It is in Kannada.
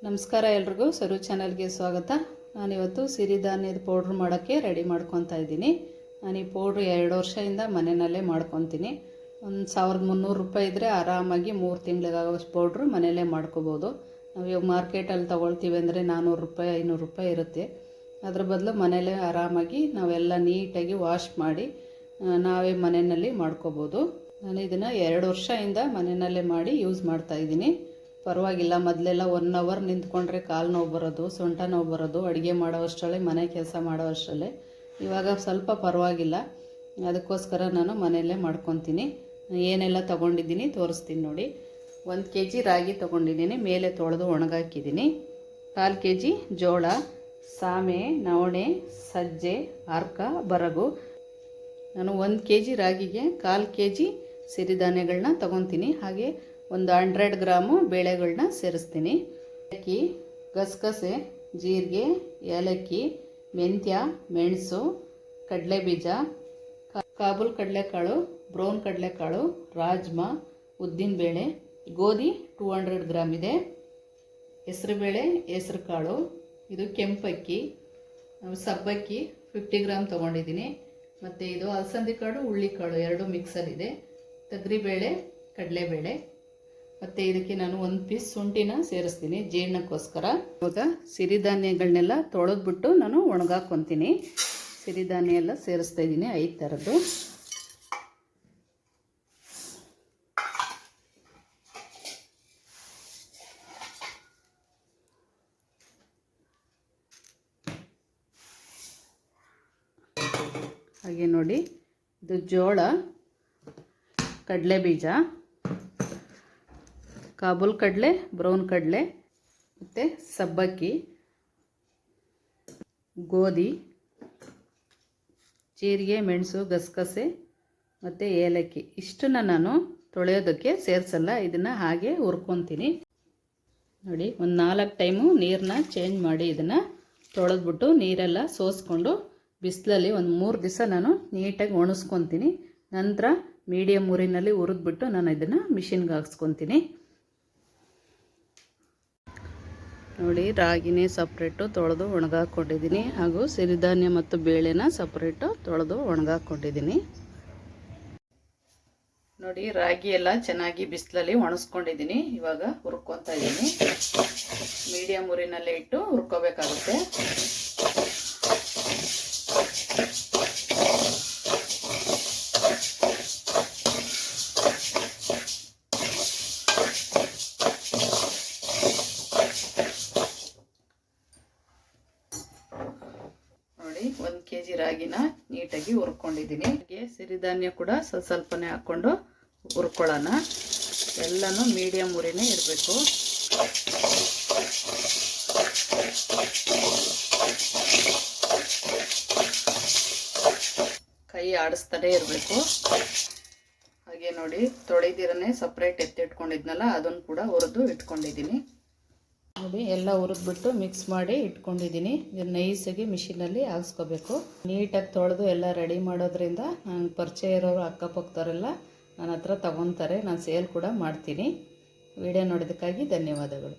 ನಮಸ್ಕಾರ ಎಲ್ರಿಗೂ ಸರು ಚಾನಲ್ಗೆ ಸ್ವಾಗತ. ನಾನಿವತ್ತು ಸಿರಿಧಾನ್ಯದ ಪೌಡ್ರ್ ಮಾಡೋಕ್ಕೆ ರೆಡಿ ಮಾಡ್ಕೊತಾ ಇದ್ದೀನಿ. ನಾನು ಈ ಪೌಡ್ರ್ 2 ವರ್ಷದಿಂದ ಮನೆಯಲ್ಲೇ ಮಾಡ್ಕೊತೀನಿ. 1300 ರೂಪಾಯಿ ಇದ್ದರೆ ಆರಾಮಾಗಿ 3 ತಿಂಗಳಿಗಾಗೋಷ್ಟು ಪೌಡ್ರು ಮನೆಯಲ್ಲೇ ಮಾಡ್ಕೋಬೋದು. ನಾವು ಇವಾಗ ಮಾರ್ಕೆಟಲ್ಲಿ ತೊಗೊಳ್ತೀವಿ ಅಂದರೆ 400 ರೂಪಾಯಿ 500 ರೂಪಾಯಿ ಇರುತ್ತೆ. ಅದ್ರ ಬದಲು ಮನೆಯಲ್ಲೇ ಆರಾಮಾಗಿ ನಾವೆಲ್ಲ ನೀಟಾಗಿ ವಾಶ್ ಮಾಡಿ ನಾವೇ ಮನೆಯಲ್ಲಿ ಮಾಡ್ಕೋಬೋದು. ನಾನು ಇದನ್ನು 2 ವರ್ಷದಿಂದ ಮನೆಯಲ್ಲೇ ಮಾಡಿ ಯೂಸ್ ಮಾಡ್ತಾಯಿದ್ದೀನಿ. ಪರವಾಗಿಲ್ಲ. ಮೊದಲೆಲ್ಲ 1 ಅವರ್ ನಿಂತ್ಕೊಂಡ್ರೆ ಕಾಲು ನೋವು ಬರೋದು, ಸೊಂಟ ನೋವು ಬರೋದು, ಅಡುಗೆ ಮಾಡೋವಷ್ಟರಲ್ಲೇ ಮನೆ ಕೆಲಸ ಮಾಡೋವಷ್ಟರಲ್ಲೇ. ಇವಾಗ ಸ್ವಲ್ಪ ಪರವಾಗಿಲ್ಲ. ಅದಕ್ಕೋಸ್ಕರ ನಾನು ಮನೆಯಲ್ಲೇ ಮಾಡ್ಕೊತೀನಿ. ಏನೆಲ್ಲ ತೊಗೊಂಡಿದ್ದೀನಿ ತೋರಿಸ್ತೀನಿ ನೋಡಿ. 1 kg ರಾಗಿ ತೊಗೊಂಡಿದ್ದೀನಿ, ಮೇಲೆ ತೊಳೆದು ಒಣಗಾಕಿದ್ದೀನಿ. 1/4 kg ಜೋಳ, ಸಾಮೆ, ನವಣೆ, ಸಜ್ಜೆ, ಅರ್ಕ, ಬರಗು. ನಾನು 1 kg ರಾಗಿಗೆ 1/4 kg ಸಿರಿಧಾನ್ಯಗಳನ್ನ ತೊಗೊತೀನಿ. ಹಾಗೆ ಒಂದು 100 ಗ್ರಾಮು ಬೇಳೆಗಳನ್ನ ಸೇರಿಸ್ತೀನಿ. ಅಕ್ಕಿ, ಗಸಗಸೆ, ಜೀರಿಗೆ, ಏಲಕ್ಕಿ, ಮೆಂತ್ಯ, ಮೆಣಸು, ಕಡಲೆಬೀಜ, ಕಾಬೂಲ್ ಕಡಲೆಕಾಳು, ಬ್ರೌನ್ ಕಡಲೆಕಾಳು, ರಾಜ್ಮಾ, ಉದ್ದಿನಬೇಳೆ, ಗೋಧಿ 200 ಗ್ರಾಮ್ ಇದೆ, ಹೆಸರುಬೇಳೆ, ಹೆಸರು ಕಾಳು, ಇದು ಕೆಂಪಕ್ಕಿ, ಸಬ್ಬಕ್ಕಿ 50 ಗ್ರಾಮ್ ತೊಗೊಂಡಿದ್ದೀನಿ. ಮತ್ತು ಇದು ಅಲಸಂದಿ ಕಾಳು, ಹುಳ್ಳಿಕಾಳು 2 ಮಿಕ್ಸಲ್ಲಿದೆ, ತೊಗರಿಬೇಳೆ, ಕಡಲೆಬೇಳೆ. ಮತ್ತು ಇದಕ್ಕೆ ನಾನು 1 ಪೀಸ್ ಶುಂಠಿನ ಸೇರಿಸ್ತೀನಿ ಜೀರ್ಣಕ್ಕೋಸ್ಕರ. ಇವಾಗ ಸಿರಿಧಾನ್ಯಗಳನ್ನೆಲ್ಲ ತೊಳೆದ್ಬಿಟ್ಟು ನಾನು ಒಣಗಾಕೊತೀನಿ. ಸಿರಿಧಾನ್ಯ ಎಲ್ಲ ಸೇರಿಸ್ತಾ ಇದ್ದೀನಿ 5 ಥರದ್ದು. ಹಾಗೆ ನೋಡಿ, ಇದು ಜೋಳ, ಕಡಲೆಬೀಜ, ಕಾಬೂಲ್ ಕಡಲೆ, ಬ್ರೌನ್ ಕಡಲೆ, ಮತ್ತು ಸಬ್ಬಕ್ಕಿ, ಗೋಧಿ, ಜೀರಿಗೆ, ಮೆಣಸು, ಗಸಗಸೆ ಮತ್ತು ಏಲಕ್ಕಿ. ಇಷ್ಟನ್ನು ನಾನು ತೊಳೆಯೋದಕ್ಕೆ ಸೇರಿಸಲ್ಲ, ಇದನ್ನು ಹಾಗೆ ಹುರ್ಕೊತೀನಿ. ನೋಡಿ, ಒಂದು 4 ಟೈಮು ನೀರನ್ನ ಚೇಂಜ್ ಮಾಡಿ ಇದನ್ನು ತೊಳೆದ್ಬಿಟ್ಟು ನೀರೆಲ್ಲ ಸೋಸ್ಕೊಂಡು ಬಿಸಿಲಲ್ಲಿ ಒಂದು 3 ದಿವಸ ನಾನು ನೀಟಾಗಿ ಒಣಸ್ಕೊತೀನಿ. ನಂತರ ಮೀಡಿಯಮ್ ಉರಿನಲ್ಲಿ ಹುರಿದ್ಬಿಟ್ಟು ನಾನು ಇದನ್ನು ಮಿಷಿನ್ಗೆ ಹಾಕ್ಸ್ಕೊತೀನಿ. ನೋಡಿ, ರಾಗಿನೇ ಸಪ್ರೇಟು ತೊಳೆದು ಒಣಗಾಕೊಂಡಿದ್ದೀನಿ, ಹಾಗೂ ಸಿರಿಧಾನ್ಯ ಮತ್ತು ಬೇಳೆನ ಸಪ್ರೇಟು ತೊಳೆದು ಒಣಗಾಕೊಂಡಿದ್ದೀನಿ. ನೋಡಿ, ರಾಗಿ ಎಲ್ಲ ಚೆನ್ನಾಗಿ ಬಿಸಿಲಲ್ಲಿ ಒಣಸ್ಕೊಂಡಿದ್ದೀನಿ. ಇವಾಗ ಹುರ್ಕೊತಾ ಇದ್ದೀನಿ. ಮೀಡಿಯಮ್ ಉರಿನಲ್ಲೇ ಇಟ್ಟು ಹುರ್ಕೋಬೇಕಾಗುತ್ತೆ. ನೋಡಿ, 1 kg ರಾಗಿನ ನೀಟಾಗಿ ಹುರ್ಕೊಂಡಿದ್ದೀನಿ. ಹಾಗೆ ಸಿರಿಧಾನ್ಯ ಕೂಡ ಸ್ವಲ್ಪನೇ ಹಾಕ್ಕೊಂಡು ಹುರ್ಕೊಳ್ಳೋಣ. ಎಲ್ಲನೂ ಮೀಡಿಯಮ್ ಉರಿನೇ ಇರಬೇಕು. ಕೈ ಆಡಿಸ್ತಾನೆ ಇರಬೇಕು. ಹಾಗೆ ನೋಡಿ, ತೊಳೆದಿರನೇ ಸಪ್ರೇಟ್ ಎತ್ತಿಟ್ಕೊಂಡಿದ್ನಲ್ಲ, ಅದನ್ನು ಕೂಡ ಹುರಿದು ಇಟ್ಕೊಂಡಿದ್ದೀನಿ. ನೋಡಿ, ಎಲ್ಲ ಹುರಿದ್ಬಿಟ್ಟು ಮಿಕ್ಸ್ ಮಾಡಿ ಇಟ್ಕೊಂಡಿದ್ದೀನಿ. ಇದನ್ನು ನೈಸಾಗಿ ಮಿಷಿನಲ್ಲಿ ಹಾಕ್ಸ್ಕೋಬೇಕು. ನೀಟಾಗಿ ತೊಳೆದು ಎಲ್ಲ ರೆಡಿ ಮಾಡೋದ್ರಿಂದ ನಂಗೆ ಪರಿಚಯ ಇರೋರು ಅಕ್ಕಪಕ್ಕದವರೆಲ್ಲ ನನ್ನ ಹತ್ರ ತೊಗೊತಾರೆ. ನಾನು ಸೇಲ್ ಕೂಡ ಮಾಡ್ತೀನಿ. ವಿಡಿಯೋ ನೋಡೋದಕ್ಕಾಗಿ ಧನ್ಯವಾದಗಳು.